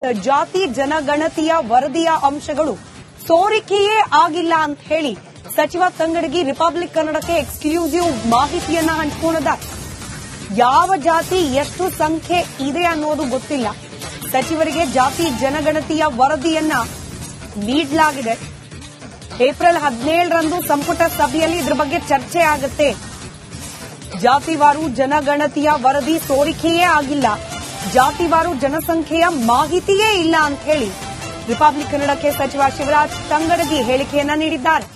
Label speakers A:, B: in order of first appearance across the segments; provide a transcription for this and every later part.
A: ಜಾತಿ ಜನಗಣತಿಯ ವರದಿಯ ಅಂಶಗಳು ಸೋರಿಕೆಯೇ ಆಗಿಲ್ಲ ಅಂತ ಹೇಳಿ ಸಚಿವ ತಂಗಡಗಿ ರಿಪಬ್ಲಿಕ್ ಕನ್ನಡಕ್ಕೆ ಎಕ್ಸ್ಕ್ಲೂಸಿವ್ ಮಾಹಿತಿಯನ್ನ ಹಂಚಿಕೊಂಡಿದ್ದಾರೆ. ಯಾವ ಜಾತಿ ಎಷ್ಟು ಸಂಖ್ಯೆ ಇದೆ ಅನ್ನೋದು ಗೊತ್ತಿಲ್ಲ. ಸಚಿವರಿಗೆ ಜಾತಿ ಜನಗಣತಿಯ ವರದಿಯನ್ನ ನೀಡಲಾಗಿದೆ. ಏಪ್ರಿಲ್ 17ರಂದು ಸಂಪುಟ ಸಭೆಯಲ್ಲಿ ಇದ್ರ ಬಗ್ಗೆ ಚರ್ಚೆ ಆಗುತ್ತೆ. ಜಾತಿವಾರು ಜನಗಣತಿಯ ವರದಿ ಸೋರಿಕೆಯೇ ಆಗಿಲ್ಲ, ಜಾತಿವಾರು ಜನಸಂಖ್ಯೆಯ ಮಾಹಿತಿಯೇ ಇಲ್ಲ ಅಂತ ಹೇಳಿ ರಿಪಬ್ಲಿಕ್ ಕನ್ನಡಕ್ಕೆ ಸಚಿವ ಶಿವರಾಜ್ ತಂಗಡಗಿ ಹೇಳಿಕೆಯನ್ನ ನೀಡಿದ್ದಾರೆ.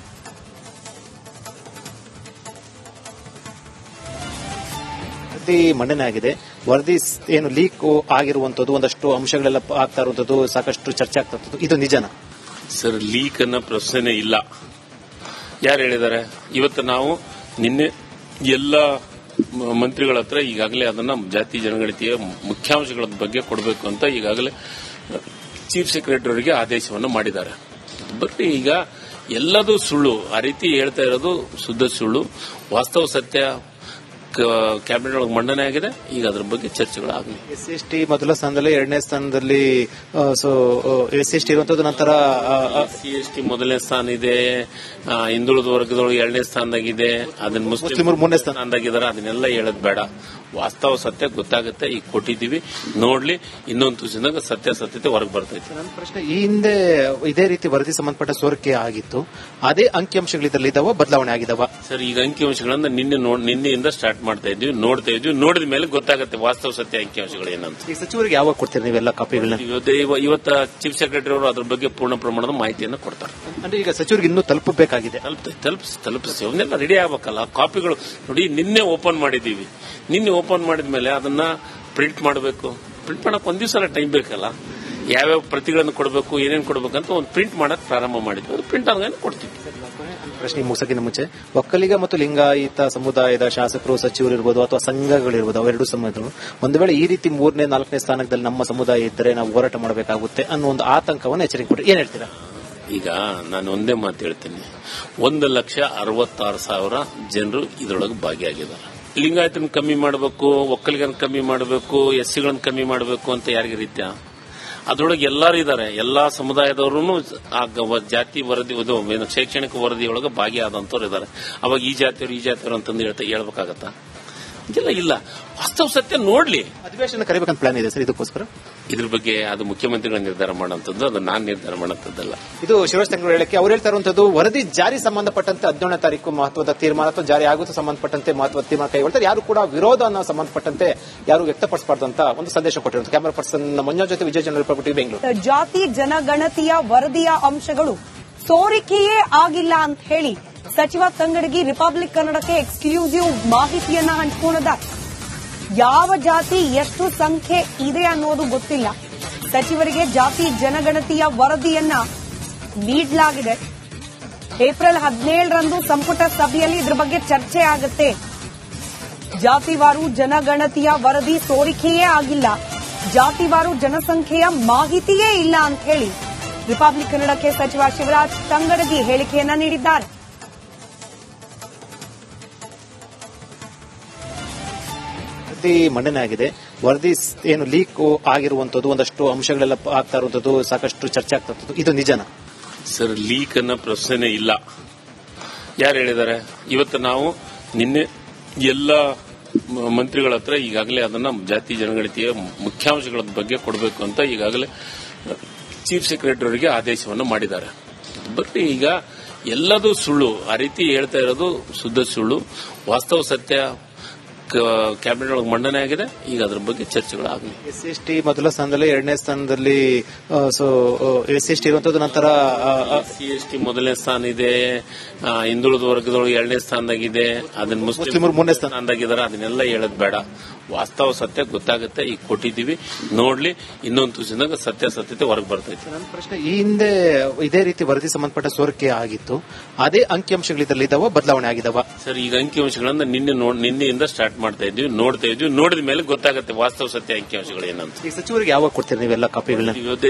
B: ಮಂಡನೆ ಆಗಿದೆ. ವರದಿ ಏನು ಲೀಕ್ ಆಗಿರುವಂತದ್ದು, ಒಂದಷ್ಟು ಅಂಶಗಳೆಲ್ಲ ಆಗ್ತಾ ಇರುವಂತದ್ದು, ಸಾಕಷ್ಟು ಚರ್ಚೆ ಆಗ್ತಾ ಇರುವಂತದ್ದು, ಇದು ನಿಜನಾ
C: ಸರ್? ಲೀಕ್ ಅನ್ನೋ ಪ್ರಶ್ನೆ ಇಲ್ಲ. ಯಾರು ಹೇಳಿದ್ದಾರೆ? ಇವತ್ತು ನಾವು ನಿನ್ನೆ ಎಲ್ಲ ಮಂತ್ರಿಗಳ ಹತ್ರ ಈಗಾಗಲೇ ಅದನ್ನ ಜಾತಿ ಜನಗಣತಿಯ ಮುಖ್ಯಾಂಶಗಳ ಬಗ್ಗೆ ಕೊಡಬೇಕು ಅಂತ ಈಗಾಗಲೇ ಚೀಫ್ ಸೆಕ್ರೆಟರಿ ಅವರಿಗೆ ಆದೇಶವನ್ನು ಮಾಡಿದ್ದಾರೆ. ಬಟ್ ಈಗ ಎಲ್ಲದೂ ಸುಳ್ಳು, ಆ ರೀತಿ ಹೇಳ್ತಾ ಇರೋದು ಶುದ್ಧ ಸುಳ್ಳು. ವಾಸ್ತವ ಸತ್ಯ ಕ್ಯಾಬಿನೆಟ್ ಒಳಗೆ ಮಂಡನೆ ಆಗಿದೆ. ಈಗ ಅದ್ರ ಬಗ್ಗೆ ಚರ್ಚೆಗಳಾಗಲಿ.
B: SC/ST ಮೊದಲ ಸ್ಥಾನದಲ್ಲಿ, ಎರಡನೇ ಸ್ಥಾನದಲ್ಲಿ SC/ST ಇರುವಂತದ್ದು, ನಂತರ
C: SC/ST ಮೊದಲನೇ ಸ್ಥಾನ ಇದೆ, ಹಿಂದುಳಿದ ವರ್ಗದೊಳಗೆ ಎರಡನೇ ಸ್ಥಾನದಾಗಿದೆ, ಅದನ್ನ ಮುಸ್ಲಿಮರು
B: ಮೂರನೇ
C: ಸ್ಥಾನದಾಗಿದ್ದಾರೆ. ಅದನ್ನೆಲ್ಲ ಹೇಳೋದು ಬೇಡ. ವಾಸ್ತವ ಸತ್ಯ ಗೊತ್ತಾಗುತ್ತೆ. ಈಗ ಕೊಟ್ಟಿದ್ದೀವಿ, ನೋಡ್ಲಿ. ಇನ್ನೊಂದು ತುಸಿದಾಗ ಸತ್ಯಾಸತ್ಯತೆ ಹೊರಗೆ ಬರ್ತೈತೆ.
B: ನನ್ನ ಪ್ರಶ್ನೆ, ಈ ಹಿಂದೆ ಇದೇ ರೀತಿ ವರದಿ ಸಂಬಂಧಪಟ್ಟ ಸೋರಿಕೆ ಆಗಿತ್ತು, ಅದೇ ಅಂಕಿಅಂಶಗಳು ಇದರಲ್ಲಿ ಇದಾವ, ಬದಲಾವಣೆ ಆಗಿದಾವ?
C: ಸರ್, ಈಗ ಅಂಕಿಅಂಶಗಳನ್ನ ನಿನ್ನೆಯಿಂದ ಸ್ಟಾರ್ಟ್ ಮಾಡ್ತಾ ಇದ್ವಿ, ನೋಡ್ತಾ ಇದ್ವಿ. ನೋಡಿದ ಮೇಲೆ ಗೊತ್ತಾಗುತ್ತೆ ವಾಸ್ತವ ಸತ್ಯ ಅಂಕಿಅಂಶಗಳು ಏನಂತ.
B: ಈಗ ಸಚಿವರಿಗೆ ಯಾವಾಗ ಕೊಡ್ತೀರಿ ನೀವೆಲ್ಲ ಕಾಪಿಗಳನ್ನ?
C: ಇವತ್ತ ಚೀಫ್ ಸೆಕ್ರೆಟರಿ ಅವರು ಅದ್ರ ಬಗ್ಗೆ ಪೂರ್ಣ ಪ್ರಮಾಣದ ಮಾಹಿತಿಯನ್ನು ಕೊಡ್ತಾರೆ.
B: ಅಂದ್ರೆ ಈಗ ಸಚಿವರಿಗೆ ಇನ್ನೂ ತಲುಪಬೇಕಾಗಿದೆ.
C: ತಲುಪಿಸಿ ಅವನ್ನೆಲ್ಲ ರೆಡಿ ಆಗ್ಬೇಕಲ್ಲ. ಕಾಪಿಗಳು ನೋಡಿ, ನಿನ್ನೆ ಓಪನ್ ಮಾಡಿದೀವಿ. ನಿನ್ನೆ ಓಪನ್ ಮಾಡಿದ್ಮೇಲೆ ಅದನ್ನ ಪ್ರಿಂಟ್ ಮಾಡಬೇಕು. ಪ್ರಿಂಟ್ ಮಾಡಕ್ ಒಂದ್ ದಿವಸ ಟೈಮ್ ಬೇಕಲ್ಲ. ಯಾವ್ಯಾವ ಪ್ರತಿಗಳನ್ನು ಕೊಡಬೇಕು, ಏನೇನು ಕೊಡಬೇಕಂತ ಒಂದು ಪ್ರಿಂಟ್ ಮಾಡಕ್ ಪ್ರಾರಂಭ ಮಾಡಿದ್ವಿ. ಅದು ಪ್ರಿಂಟ್ ಆದ್ಮೇಲೆ ಕೊಡ್ತೀವಿ.
B: ಪ್ರಶ್ನೆ ಮುಗಿಸಕ್ಕಿಂತ ಮುಂಚೆ, ಒಕ್ಕಲಿಗ ಮತ್ತು ಲಿಂಗಾಯತ ಸಮುದಾಯದ ಶಾಸಕರು, ಸಚಿವರು ಇರ್ಬೋದು ಅಥವಾ ಸಂಘಗಳಿರ್ಬೋದು, ಅವೆರಡು ಸಮುದಾಯಗಳು ಒಂದು ವೇಳೆ ಈ ರೀತಿ 3ನೇ 4ನೇ ಸ್ಥಾನದಲ್ಲಿ ನಮ್ಮ ಸಮುದಾಯ ಇದ್ದರೆ ನಾವು ಹೋರಾಟ ಮಾಡಬೇಕಾಗುತ್ತೆ ಅನ್ನೋ ಒಂದು ಆತಂಕವನ್ನು ಎಚ್ಚರಿಕೆ ಕೊಟ್ಟರೆ ಏನ್ ಹೇಳ್ತೀರಾ?
C: ಈಗ ನಾನು ಒಂದೇ ಮಾತು ಹೇಳ್ತೀನಿ. 1,66,000 ಜನರು ಇದರೊಳಗೆ ಭಾಗಿಯಾಗಿದ್ದಾರೆ. ಲಿಂಗಾಯತನ ಕಮ್ಮಿ ಮಾಡಬೇಕು, ಒಕ್ಕಲಿಗನ ಕಮ್ಮಿ ಮಾಡಬೇಕು, SCಗಳನ್ನ ಕಮ್ಮಿ ಮಾಡಬೇಕು ಅಂತ ಯಾರಿಗೆ ರೀತ್ಯ? ಅದರೊಳಗೆ ಎಲ್ಲರೂ ಇದ್ದಾರೆ. ಎಲ್ಲಾ ಸಮುದಾಯದವರು ಜಾತಿ ವರದಿ, ಶೈಕ್ಷಣಿಕ ವರದಿಯೊಳಗೆ ಭಾಗಿಯಾದಂತವ್ರು ಇದ್ದಾರೆ. ಅವಾಗ ಈ ಜಾತಿಯವರು ಅಂತಂದು ಹೇಳ್ಬೇಕಾಗತ್ತಾ? ಇಲ್ಲ. ವಾಸ್ತವ ಸತ್ಯ ನೋಡ್ಲಿ.
B: ಅಧಿವೇಶನ ಕರೆಬೇಕಂತ ಪ್ಲಾನ್ ಇದೆ ಸರ್ ಇದಕ್ಕೋಸ್ಕರ?
C: ಇದ್ರ ಬಗ್ಗೆ ಅದು ಮುಖ್ಯಮಂತ್ರಿಗಳ ನಿರ್ಧಾರ ಮಾಡುವಂತದ್ದು, ಅದು ನಾನು ನಿರ್ಧಾರ ಮಾಡುವಂತದ್ದಲ್ಲ.
B: ಇದು ಶಿವರಾಜ್ ತಂಗಡಗಿ ಹೇಳಿಕೆ. ಅವ್ರು ಹೇಳ್ತಾ ಇರುವಂತದ್ದು ವರದಿ ಜಾರಿ ಸಂಬಂಧಪಟ್ಟಂತೆ 17ನೇ ತಾರೀಕು ಮಹತ್ವದ ತೀರ್ಮಾನ ಅಥವಾ ಜಾರಿ ಆಗುತ್ತ ಸಂಬಂಧಪಟ್ಟಂತೆ ಮಹತ್ವದ ತೀರ್ಮಾನ ಕೈಗೊಳ್ತಾರೆ. ಯಾರು ಕೂಡ ವಿರೋಧ ಸಂಬಂಧಪಟ್ಟಂತೆ ಯಾರು ವ್ಯಕ್ತಪಡಿಸಬಾರ್ದು ಅಂತ ಒಂದು ಸಂದೇಶ ಕೊಟ್ಟಿರುವಂತ ಕ್ಯಾಮರಾ ಪರ್ಸನ್ ಮಂಜು ಜೊತೆ ವಿಜಯ ಜನರಲ್ ರಿಪಬ್ಲಿಕ್ ಬೆಂಗಳೂರು.
A: ಜಾತಿ ಜನಗಣತಿಯ ವರದಿಯ ಅಂಶಗಳು ಸೋರಿಕೆಯೇ ಆಗಿಲ್ಲ ಅಂತ ಹೇಳಿ ಸಚಿವ ತಂಗಡಗಿ ರಿಪಬ್ಲಿಕ್ ಕನ್ನಡಕ್ಕೆ ಎಕ್ಸ್ಕ್ಲೂಸಿವ್ ಮಾಹಿತಿಯನ್ನ ಹಂಚಿಕೊಂಡಿದ್ದಾರೆ. ಯಾವ ಜಾತಿ ಎಷ್ಟು ಸಂಖ್ಯೆ ಇದೆ ಅನ್ನೋದು ಗೊತ್ತಿಲ್ಲ. ಸಚಿವರಿಗೆ ಜಾತಿ ಜನಗಣತಿಯ ವರದಿಯನ್ನ ನೀಡಲಾಗಿದೆ. ಏಪ್ರಿಲ್ 17ರಂದು ಸಂಪುಟ ಸಭೆಯಲ್ಲಿ ಇದ್ರ ಬಗ್ಗೆ ಚರ್ಚೆ ಆಗುತ್ತೆ. ಜಾತಿವಾರು ಜನಗಣತಿಯ ವರದಿ ಸೋರಿಕೆಯೇ ಆಗಿಲ್ಲ, ಜಾತಿವಾರು ಜನಸಂಖ್ಯೆಯ ಮಾಹಿತಿಯೇ ಇಲ್ಲ ಅಂತ ಹೇಳಿ ರಿಪಬ್ಲಿಕ್ ಕನ್ನಡಕ್ಕೆ ಸಚಿವ ಶಿವರಾಜ್ ತಂಗಡಗಿ ಹೇಳಿಕೆಯನ್ನ ನೀಡಿದ್ದಾರೆ.
B: ಮಂಡನೆ ಆಗಿದೆ. ವರದಿ ಏನು ಲೀಕ್ ಆಗಿರುವಂತದ್ದು, ಒಂದಷ್ಟು ಅಂಶಗಳೆಲ್ಲ ಆಗ್ತಾ ಇರುವಂತದ್ದು, ಸಾಕಷ್ಟು ಚರ್ಚೆ ಆಗ್ತಾ ಇರುವಂತದ್ದು, ಇದು ನಿಜನಾ
C: ಸರ್? ಲೀಕ್ ಅನ್ನೋ ಪ್ರಶ್ನೆ ಇಲ್ಲ. ಯಾರು ಹೇಳಿದ್ದಾರೆ? ಇವತ್ತು ನಾವು ನಿನ್ನೆ ಎಲ್ಲ ಮಂತ್ರಿಗಳ ಹತ್ರ ಈಗಾಗಲೇ ಅದನ್ನ ಜಾತಿ ಜನಗಣತಿಯ ಮುಖ್ಯಾಂಶಗಳ ಬಗ್ಗೆ ಕೊಡಬೇಕು ಅಂತ ಈಗಾಗಲೇ ಚೀಫ್ ಸೆಕ್ರೆಟರಿ ಅವರಿಗೆ ಆದೇಶವನ್ನು ಮಾಡಿದ್ದಾರೆ. ಬಟ್ ಈಗ ಎಲ್ಲದೂ ಸುಳ್ಳು, ಆ ರೀತಿ ಹೇಳ್ತಾ ಇರೋದು ಶುದ್ಧ ಸುಳ್ಳು. ವಾಸ್ತವ ಸತ್ಯ ಕ್ಯಾಬಿನೆಟ್ ಒಳಗೆ ಮಂಡನೆ ಆಗಿದೆ. ಈಗ ಅದ್ರ ಬಗ್ಗೆ ಚರ್ಚೆಗಳಾಗಲಿ.
B: SC/ST ಮೊದಲ ಸ್ಥಾನದಲ್ಲಿ, ಎರಡನೇ ಸ್ಥಾನದಲ್ಲಿ SC/ST ಇರುವಂತದ್ದು, ನಂತರ
C: SC/ST ಮೊದಲನೇ ಸ್ಥಾನ ಇದೆ, ಹಿಂದುಳಿದ ವರ್ಗದೊಳಗೆ ಎರಡನೇ ಸ್ಥಾನದಾಗಿದೆ, ಅದನ್ನ
B: ಮುಸ್ಲಿಮರು ಮೂರನೇ
C: ಸ್ಥಾನದಾಗಿದ್ದಾರೆ. ಅದನ್ನೆಲ್ಲ ಹೇಳೋದು ಬೇಡ. ವಾಸ್ತವ ಸತ್ಯ ಗೊತ್ತಾಗುತ್ತೆ. ಈಗ ಕೊಟ್ಟಿದ್ದೀವಿ, ನೋಡ್ಲಿ. ಇನ್ನೊಂದು ತುಸಿದಾಗ ಸತ್ಯಾಸತ್ಯತೆ ಹೊರಗೆ ಬರ್ತೈತೆ.
B: ನನ್ನ ಪ್ರಶ್ನೆ, ಈ ಹಿಂದೆ ಇದೇ ರೀತಿ ವರದಿ ಸಂಬಂಧಪಟ್ಟ ಸೋರಿಕೆ ಆಗಿತ್ತು, ಅದೇ ಅಂಕಿಅಂಶಗಳು ಇದರಲ್ಲಿ ಇದಾವ, ಬದಲಾವಣೆ ಆಗಿದಾವ?
C: ಸರ್, ಈಗ ಅಂಕಿಅಂಶಗಳನ್ನ ನಿನ್ನೆಯಿಂದ ಸ್ಟಾರ್ಟ್ ಮಾಡ್ತಾ ಇದ್ವಿ, ನೋಡ್ತಾ ಇದ್ವಿ. ನೋಡಿದ ಮೇಲೆ ಗೊತ್ತಾಗುತ್ತೆ ವಾಸ್ತವ ಸತ್ಯ ಅಂಕಿಅಂಶಗಳು ಏನಂತ.
B: ಈಗ ಸಚಿವರಿಗೆ ಯಾವಾಗ ಕೊಡ್ತೀರಿ ನೀವೆಲ್ಲ ಕಾಪಿಗಳನ್ನ?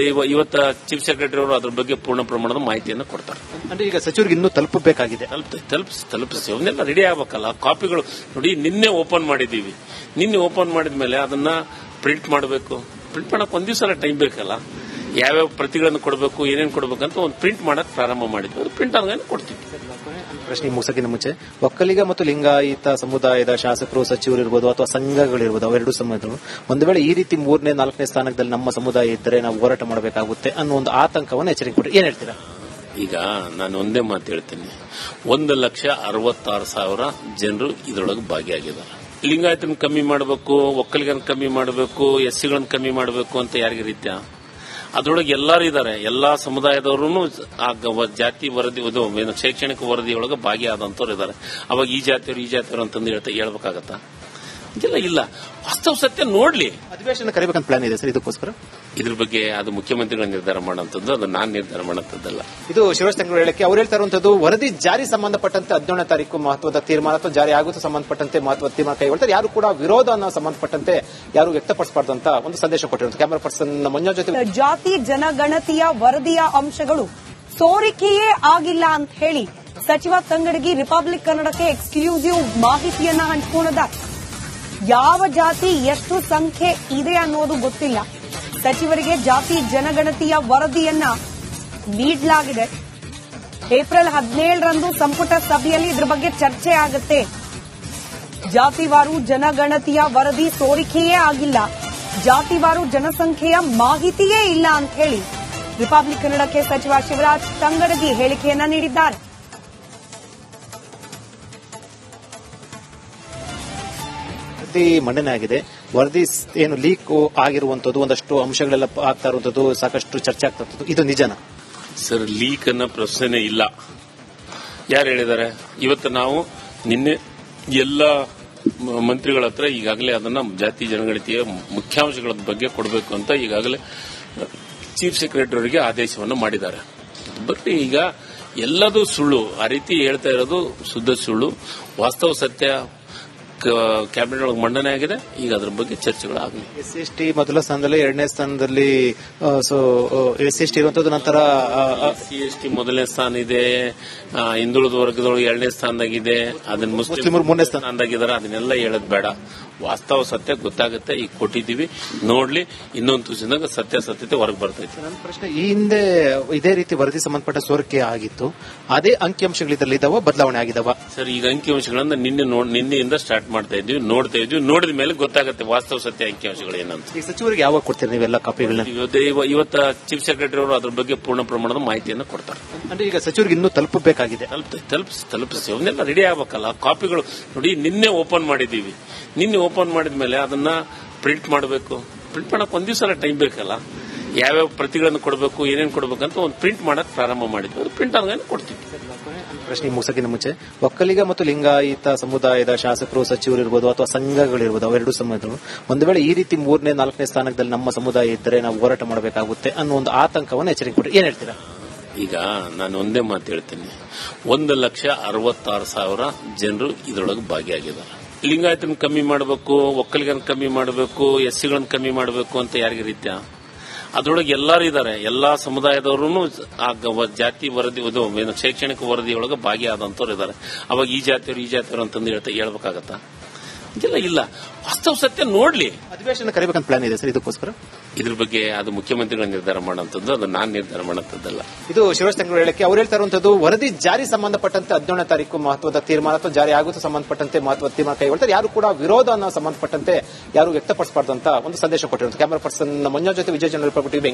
C: ಇವತ್ತ ಚೀಫ್ ಸೆಕ್ರೆಟರಿ ಅವರು ಅದ್ರ ಬಗ್ಗೆ ಪೂರ್ಣ ಪ್ರಮಾಣದ ಮಾಹಿತಿಯನ್ನು ಕೊಡ್ತಾರೆ.
B: ಅಂದ್ರೆ ಈಗ ಸಚಿವರಿಗೆ ಇನ್ನೂ ತಲುಪಬೇಕಾಗಿದೆ.
C: ತಲುಪಿಸಿ ಅವನ್ನೆಲ್ಲ ರೆಡಿ ಆಗ್ಬೇಕಲ್ಲ. ಕಾಪಿಗಳು ನೋಡಿ, ನಿನ್ನೆ ಓಪನ್ ಮಾಡಿದೀವಿ. ನಿನ್ನೆ ಓಪನ್ ಮಾಡಿದ್ಮೇಲೆ ಅದನ್ನ ಪ್ರಿಂಟ್ ಮಾಡಬೇಕು. ಪ್ರಿಂಟ್ ಮಾಡಕ್ ಒಂದ್ ದಿವಸ ಟೈಮ್ ಬೇಕಲ್ಲ. ಯಾವ್ಯಾವ ಪ್ರತಿಗಳನ್ನು ಕೊಡಬೇಕು ಏನೇನು ಕೊಡಬೇಕಂತ ಒಂದು ಪ್ರಿಂಟ್ ಮಾಡಕ್ ಪ್ರಾರಂಭ ಮಾಡಿದ್ವಿ. ಅದು ಪ್ರಿಂಟ್ ಆದ್ಮೇಲೆ ಕೊಡ್ತೀವಿ.
B: ಪ್ರಶ್ನೆ ಮುಗಿಸಕ್ಕಿಂತ ಮುಂಚೆ ಒಕ್ಕಲಿಗ ಮತ್ತು ಲಿಂಗಾಯತ ಸಮುದಾಯದ ಶಾಸಕರು ಸಚಿವರು ಇರ್ಬೋದು ಅಥವಾ ಸಂಘಗಳಿರ್ಬೋದು ಅವೆರಡು ಸಮುದಾಯಗಳು ಒಂದು ವೇಳೆ ಈ ರೀತಿ 3ನೇ 4ನೇ ಸ್ಥಾನದಲ್ಲಿ ನಮ್ಮ ಸಮುದಾಯ ಇದ್ದರೆ ನಾವು ಹೋರಾಟ ಮಾಡಬೇಕಾಗುತ್ತೆ ಅನ್ನೋ ಒಂದು ಆತಂಕವನ್ನು ಎಚ್ಚರಿಕೆ ಕೊಟ್ಟರು. ಏನ್ ಹೇಳ್ತೀರಾ?
C: ಈಗ ನಾನು ಒಂದೇ ಮಾತು ಹೇಳ್ತೀನಿ, 1,66,000 ಜನರು ಇದರೊಳಗೆ ಭಾಗಿಯಾಗಿದ್ದಾರೆ. ಲಿಂಗಾಯತನ ಕಮ್ಮಿ ಮಾಡಬೇಕು, ಒಕ್ಕಲಿಗನ ಕಮ್ಮಿ ಮಾಡಬೇಕು, ಎಸ್ಸಿಗಳನ್ನ ಕಮ್ಮಿ ಮಾಡಬೇಕು ಅಂತ ಯಾರಿಗೆ ರೀತ್ಯ? ಅದರೊಳಗೆ ಎಲ್ಲರೂ ಇದ್ದಾರೆ. ಎಲ್ಲಾ ಸಮುದಾಯದವರು ಜಾತಿ ವರದಿ ಶೈಕ್ಷಣಿಕ ವರದಿಯೊಳಗೆ ಭಾಗಿಯಾದಂತವ್ರು ಇದ್ದಾರೆ. ಅವಾಗ ಈ ಜಾತಿಯವರು ಅಂತಂದು ಹೇಳ್ಬೇಕಾಗತ್ತಾ? ಇದೆಲ್ಲ ಇಲ್ಲ. ವಾಸ್ತವ ಸತ್ಯ ನೋಡ್ಲಿ.
B: ಅಧಿವೇಶನ ಕರಿಬೇಕಂತ ಪ್ಲಾನ್ ಇದೆ ಸರ್ ಇದಕ್ಕೋಸ್ಕರ?
C: ಇದ್ರ ಬಗ್ಗೆ ಅದು ಮುಖ್ಯಮಂತ್ರಿಗಳ ನಿರ್ಧಾರ ಮಾಡುವಂತದ್ದು, ಅದು ನಾನು ನಿರ್ಧಾರ ಮಾಡುವಂತದ್ದಲ್ಲ.
B: ಇದು ಶಿವರಾಜ್ ತಂಗಡೂರು ಹೇಳಿಕೆ. ಅವ್ರು ಹೇಳ್ತಾ ಇರುವಂತದ್ದು ವರದಿ ಜಾರಿ ಸಂಬಂಧಪಟ್ಟಂತೆ 17ನೇ ತಾರೀಕು ಮಹತ್ವದ ತೀರ್ಮಾನ ಅಥವಾ ಜಾರಿ ಆಗುತ್ತ ಸಂಬಂಧಪಟ್ಟಂತೆ ಮಹತ್ವದ ತೀರ್ಮಾನ ಕೈಗೊಳ್ತಾರೆ. ಯಾರು ಕೂಡ ವಿರೋಧ ಅನ್ನೋ ಸಂಬಂಧಪಟ್ಟಂತೆ ಯಾರು ವ್ಯಕ್ತಪಡಿಸಬಾರ್ದು ಅಂತ ಒಂದು ಸಂದೇಶ ಕೊಟ್ಟಿರುವಂತ ಕ್ಯಾಮರಾ ಪರ್ಸನ್ ಮಂಜು ಜೊತೆ.
A: ಜಾತಿ ಜನಗಣತಿಯ ವರದಿಯ ಅಂಶಗಳು ಸೋರಿಕೆಯೇ ಆಗಿಲ್ಲ ಅಂತ ಹೇಳಿ ಸಚಿವ ತಂಗಡಗಿ ರಿಪಬ್ಲಿಕ್ ಕನ್ನಡಕ್ಕೆ ಎಕ್ಸ್ಕ್ಲೂಸಿವ್ ಮಾಹಿತಿಯನ್ನ ಹಂಚಿಕೊಂಡಿದ್ದಾರೆ. ಯಾವ ಜಾತಿ ಎಷ್ಟು ಸಂಖ್ಯೆ ಇದೆ ಅನ್ನೋದು ಗೊತ್ತಿಲ್ಲ. ಸಚಿವರಿಗೆ ಜಾತಿ ಜನಗಣತಿಯ ವರದಿಯನ್ನ ನೀಡಲಾಗಿದೆ. ಏಪ್ರಿಲ್ 17ರಂದು ಸಂಪುಟ ಸಭೆಯಲ್ಲಿ ಇದ್ರ ಬಗ್ಗೆ ಚರ್ಚೆ ಆಗುತ್ತೆ. ಜಾತಿವಾರು ಜನಗಣತಿಯ ವರದಿ ಸೋರಿಕೆಯೇ ಆಗಿಲ್ಲ, ಜಾತಿವಾರು ಜನಸಂಖ್ಯೆಯ ಮಾಹಿತಿಯೇ ಇಲ್ಲ ಅಂತ ಹೇಳಿ ರಿಪಬ್ಲಿಕ್ ಕನ್ನಡಕ್ಕೆ ಸಚಿವ ಶಿವರಾಜ್ ತಂಗಡಗಿ ಹೇಳಿಕೆಯನ್ನ ನೀಡಿದ್ದಾರೆ.
B: ಮಂಡನೆ ಆಗಿದೆ. ವರದಿ ಏನು ಲೀಕ್ ಆಗಿರುವಂತದ್ದು, ಒಂದಷ್ಟು ಅಂಶಗಳೆಲ್ಲ ಆಗ್ತಾ ಇರುವಂತದ್ದು, ಸಾಕಷ್ಟು ಚರ್ಚೆ ಆಗ್ತಾ ಇರುವಂತದ್ದು, ಇದು ನಿಜನಾ
C: ಸರ್? ಲೀಕ್ ಅನ್ನೋ ಪ್ರಶ್ನೆ ಇಲ್ಲ. ಯಾರು ಹೇಳಿದ್ದಾರೆ? ಇವತ್ತು ನಾವು ನಿನ್ನೆ ಎಲ್ಲ ಮಂತ್ರಿಗಳ ಹತ್ರ ಈಗಾಗಲೇ ಅದನ್ನ ಜಾತಿ ಜನಗಣತಿಯ ಮುಖ್ಯಾಂಶಗಳ ಬಗ್ಗೆ ಕೊಡಬೇಕು ಅಂತ ಈಗಾಗಲೇ ಚೀಫ್ ಸೆಕ್ರೆಟರಿ ಅವರಿಗೆ ಆದೇಶವನ್ನು ಮಾಡಿದ್ದಾರೆ. ಬಟ್ ಈಗ ಎಲ್ಲದೂ ಸುಳ್ಳು. ಆ ರೀತಿ ಹೇಳ್ತಾ ಇರೋದು ಶುದ್ಧ ಸುಳ್ಳು. ವಾಸ್ತವ ಸತ್ಯ ಕ್ಯಾಬಿನೆಟ್ ಒಳಗೆ ಮಂಡನೆ ಆಗಿದೆ. ಈಗ ಅದ್ರ ಬಗ್ಗೆ ಚರ್ಚೆಗಳಾಗಲಿ.
B: SC/ST ಮೊದಲ ಸ್ಥಾನದಲ್ಲಿ, 2ನೇ ಸ್ಥಾನದಲ್ಲಿ SC/ST ಇರುವಂತದ್ದು, ನಂತರ
C: SC/ST ಮೊದಲನೇ ಸ್ಥಾನ ಇದೆ, ಹಿಂದುಳಿದ ವರ್ಗದೊಳಗೆ 2ನೇ ಸ್ಥಾನದಾಗಿದೆ, ಅದನ್ನ ಮುಸ್ಲಿಮರು
B: 3ನೇ
C: ಸ್ಥಾನದಾಗಿದ್ದಾರೆ. ಅದನ್ನೆಲ್ಲ ಹೇಳೋದ್ ಬೇಡ. ವಾಸ್ತವ ಸತ್ಯ ಗೊತ್ತಾಗುತ್ತೆ. ಈಗ ಕೊಟ್ಟಿದ್ದೀವಿ, ನೋಡ್ಲಿ. ಇನ್ನೊಂದು ದಿವಸದಾಗ ಸತ್ಯಾಸತ್ಯತೆ ಹೊರಗೆ ಬರ್ತೈತೆ.
B: ನನ್ನ ಪ್ರಶ್ನೆ, ಈ ಹಿಂದೆ ಇದೇ ರೀತಿ ವರದಿ ಸಂಬಂಧಪಟ್ಟ ಸೋರಿಕೆ ಆಗಿತ್ತು, ಅದೇ ಅಂಕಿಅಂಶಗಳು ಇದರಲ್ಲಿ ಇದಾವ, ಬದಲಾವಣೆ ಆಗಿದಾವ?
C: ಸರ್, ಈಗ ಅಂಕಿಅಂಶಗಳನ್ನ ನಿನ್ನೆಯಿಂದ ಸ್ಟಾರ್ಟ್ ಮಾಡ್ತಾ ಇದ್ವಿ, ನೋಡ್ತಾ ಇದ್ವಿ. ನೋಡಿದ ಮೇಲೆ ಗೊತ್ತಾಗುತ್ತೆ ವಾಸ್ತವ ಸತ್ಯ ಅಂಕಿಅಂಶಗಳು ಏನಂತ.
B: ಈಗ ಸಚಿವರಿಗೆ ಯಾವಾಗ ಕೊಡ್ತೀರಿ ನೀವೆಲ್ಲ ಕಾಪಿಗಳನ್ನ?
C: ಇವತ್ತು ಚೀಫ್ ಸೆಕ್ರೆಟರಿ ಅವರು ಅದ್ರ ಬಗ್ಗೆ ಪೂರ್ಣ ಪ್ರಮಾಣದ ಮಾಹಿತಿಯನ್ನು ಕೊಡ್ತಾರೆ.
B: ಅಂದ್ರೆ ಈಗ ಸಚಿವರಿಗೆ ಇನ್ನೂ ತಲುಪಬೇಕಾಗಿದೆ.
C: ತಲುಪಿಸಿ ಅವನ್ನೆಲ್ಲ ರೆಡಿ ಆಗ್ಬೇಕಲ್ಲ. ಕಾಪಿಗಳು ನೋಡಿ, ನಿನ್ನೆ ಓಪನ್ ಮಾಡಿದೀವಿ. ನಿನ್ನೆ ಓಪನ್ ಮಾಡಿದ್ಮೇಲೆ ಅದನ್ನ ಪ್ರಿಂಟ್ ಮಾಡಬೇಕು. ಪ್ರಿಂಟ್ ಮಾಡಕ್ ಒಂದ್ ದಿವಸ ಟೈಮ್ ಬೇಕಲ್ಲ. ಯಾವ್ಯಾವ ಪ್ರತಿಗಳನ್ನು ಕೊಡಬೇಕು ಏನೇನು ಕೊಡಬೇಕಂತ ಒಂದು ಪ್ರಿಂಟ್ ಮಾಡಕ್ ಪ್ರಾರಂಭ ಮಾಡಿದ್ವಿ. ಅದು ಪ್ರಿಂಟ್ ಆದ್ಮೇಲೆ ಕೊಡ್ತೀವಿ.
B: ಪ್ರಶ್ನೆ ಮುಗಿಸಕ್ಕಿಂತ ಮುಂಚೆ ಒಕ್ಕಲಿಗ ಮತ್ತು ಲಿಂಗಾಯತ ಸಮುದಾಯದ ಶಾಸಕರು ಸಚಿವರು ಇರ್ಬೋದು ಅಥವಾ ಸಂಘಗಳಿರ್ಬೋದು ಅವೆರಡು ಸಮುದಾಯಗಳು ಒಂದು ವೇಳೆ ಈ ರೀತಿ 3ನೇ 4ನೇ ಸ್ಥಾನದಲ್ಲಿ ನಮ್ಮ ಸಮುದಾಯ ಇದ್ದರೆ ನಾವು ಹೋರಾಟ ಮಾಡಬೇಕಾಗುತ್ತೆ ಅನ್ನೋ ಒಂದು ಆತಂಕವನ್ನು ಎಚ್ಚರಿಕೆ ಕೊಟ್ಟರು. ಏನ್ ಹೇಳ್ತೀರಾ?
C: ಈಗ ನಾನು ಒಂದೇ ಮಾತು ಹೇಳ್ತೀನಿ, 1,66,000 ಜನರು ಇದರೊಳಗೆ ಭಾಗಿಯಾಗಿದ್ದಾರೆ. ಲಿಂಗಾಯತನ ಕಮ್ಮಿ ಮಾಡಬೇಕು, ಒಕ್ಕಲಿಗನ ಕಮ್ಮಿ ಮಾಡಬೇಕು, ಎಸ್ಸಿಗಳನ್ನ ಕಮ್ಮಿ ಮಾಡಬೇಕು ಅಂತ ಯಾರಿಗೆ ರೀತ್ಯ? ಅದರೊಳಗೆ ಎಲ್ಲರೂ ಇದ್ದಾರೆ. ಎಲ್ಲಾ ಸಮುದಾಯದವರು ಜಾತಿ ವರದಿ ಶೈಕ್ಷಣಿಕ ವರದಿಯೊಳಗೆ ಭಾಗಿಯಾದಂತವ್ರು ಇದ್ದಾರೆ. ಅವಾಗ ಈ ಜಾತಿಯವರು ಅಂತಂದು ಹೇಳ್ಬೇಕಾಗತ್ತಾ? ಇದೆಲ್ಲ ಇಲ್ಲ. ವಾಸ್ತವ ಸತ್ಯ ನೋಡ್ಲಿ.
B: ಅಧಿವೇಶನ ಕರಿಬೇಕಂತ ಪ್ಲಾನ್ ಇದೆ ಸರ್ ಇದಕ್ಕೋಸ್ಕರ?
C: ಇದ್ರ ಬಗ್ಗೆ ಅದು ಮುಖ್ಯಮಂತ್ರಿಗಳ ನಿರ್ಧಾರ ಮಾಡುವಂತದ್ದು, ಅದು ನಾನು ನಿರ್ಧಾರ ಮಾಡುವಂತದ್ದಲ್ಲ.
B: ಇದು ಶಿವರಾಜ್ ತಂಗಡೂರು ಹೇಳಿಕೆ. ಅವ್ರು ಹೇಳ್ತಾ ಇರುವಂತದ್ದು ವರದಿ ಜಾರಿ ಸಂಬಂಧಪಟ್ಟಂತೆ 17ನೇ ತಾರೀಕು ಮಹತ್ವದ ತೀರ್ಮಾನ ಅಥವಾ ಜಾರಿ ಆಗುತ್ತ ಸಂಬಂಧಪಟ್ಟಂತೆ ಮಹತ್ವದ ತೀರ್ಮಾನ ಕೈಗೊಳ್ತಾರೆ. ಯಾರು ಕೂಡ ವಿರೋಧ ಅನ್ನೋ ಸಂಬಂಧಪಟ್ಟಂತೆ ಯಾರು ವ್ಯಕ್ತಪಡಿಸಬಾರ್ದು ಅಂತ ಒಂದು ಸಂದೇಶ ಕೊಟ್ಟಿರುವಂತ ಕ್ಯಾಮರಾ ಪರ್ಸನ್ ಮಂಜು ಜೊತೆ ವಿಜಯ ಜನರಲ್ ರಿಪಬ್ಲಿಕ್ ಬೆಂಗಳೂರು.